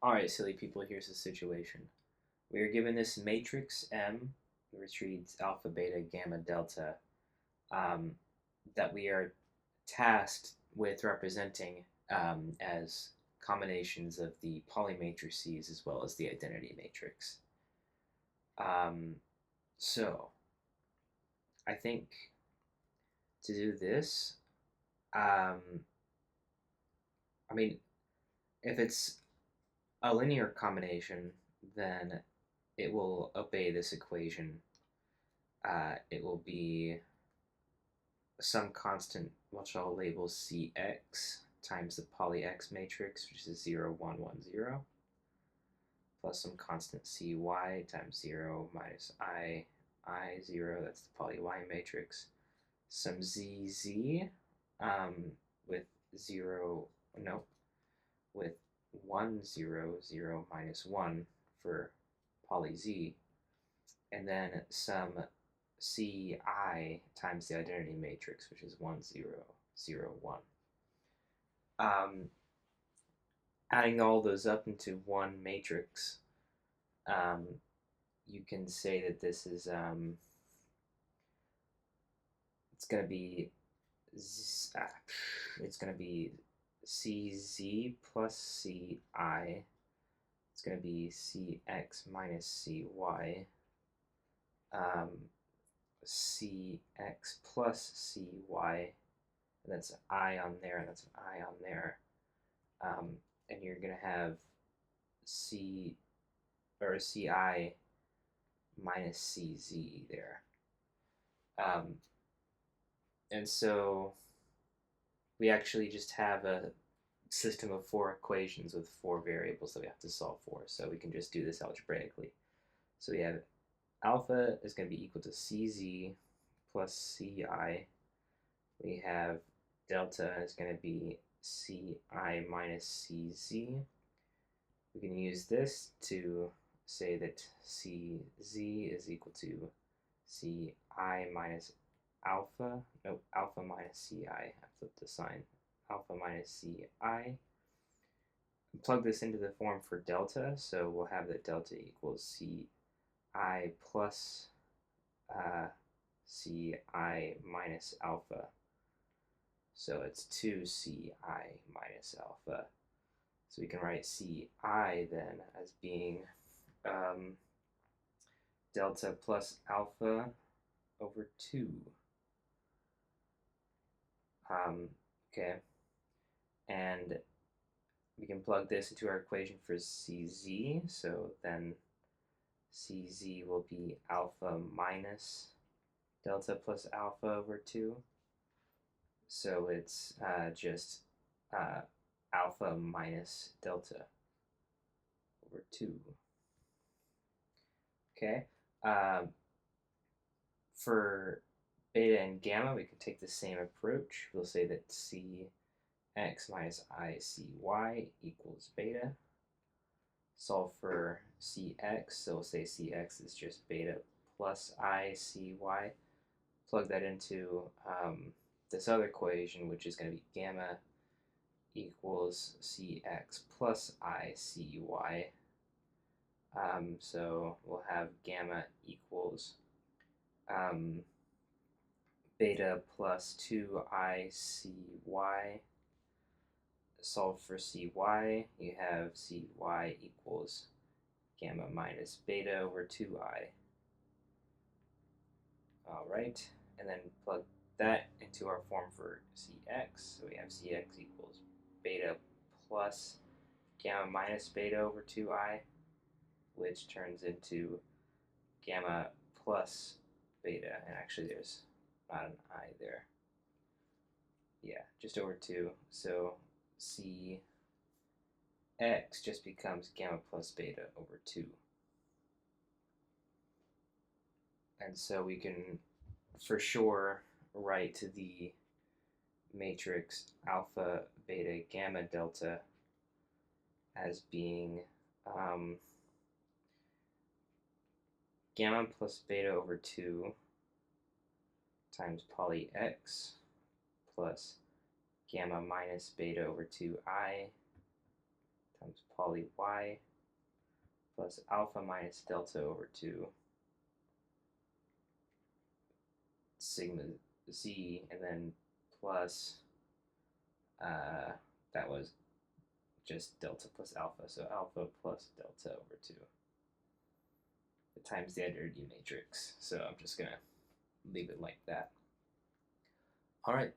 Alright, silly people, here's the situation. We are given this matrix M, which reads alpha, beta, gamma, delta, um, that we are tasked with representing as combinations of the Pauli matrices as well as the identity matrix. Um, so, I think to do this, um, I mean, if it's a linear combination, then it will obey this equation. It will be some constant, which I'll label Cx times the Pauli X matrix, which is 0, 1, 1, 0, plus some constant Cy times 0 minus I 0, that's the Pauli Y matrix, some ZZ with 0, no, with 1, 0, 0, minus 1 for Pauli Z, and then some Ci times the identity matrix, which is 1, 0, 0, 1. Adding all those up into one matrix, um, you can say that this is, it's going to be, it's going to be Cz plus Ci. It's going to be Cx minus Cy. Cx plus Cy, and that's an I on there, and that's an I on there. And you're going to have C or Ci minus Cz there. And so we actually just have a system of four equations with four variables that we have to solve for. So we can just do this algebraically. So we have alpha is going to be equal to Cz plus Ci. We have delta is going to be Ci minus Cz. We can use this to say that Cz is equal to Ci minus alpha, no, alpha minus Ci. I flipped the sign. Alpha minus Ci. Plug this into the form for delta, so we'll have that delta equals Ci plus Ci minus alpha. So it's 2Ci minus alpha. So we can write Ci then as being delta plus alpha over 2. Okay, and we can plug this into our equation for Cz, so then Cz will be alpha minus delta plus alpha over 2. So it's just alpha minus delta over 2. Okay. For beta and gamma, we can take the same approach. We'll say that Cx minus Icy equals beta. Solve for Cx, so we'll say Cx is just beta plus Icy. Plug that into this other equation, which is going to be gamma equals Cx plus Icy. So we'll have gamma equals beta plus 2Icy. Solve for Cy, you have Cy equals gamma minus beta over 2I. Alright, and then plug that into our form for Cx. So we have Cx equals beta plus gamma minus beta over 2I, which turns into gamma plus beta. And actually there's not an I there. Yeah, just over 2. So Cx just becomes gamma plus beta over 2. And so we can for sure write the matrix alpha, beta, gamma, delta as being gamma plus beta over 2 times Pauli X plus gamma minus beta over 2I times poly y plus alpha minus delta over 2 sigma z, and then plus that was just delta plus alpha, so alpha plus delta over 2 times the identity matrix. So I'm just going to leave it like that. All right,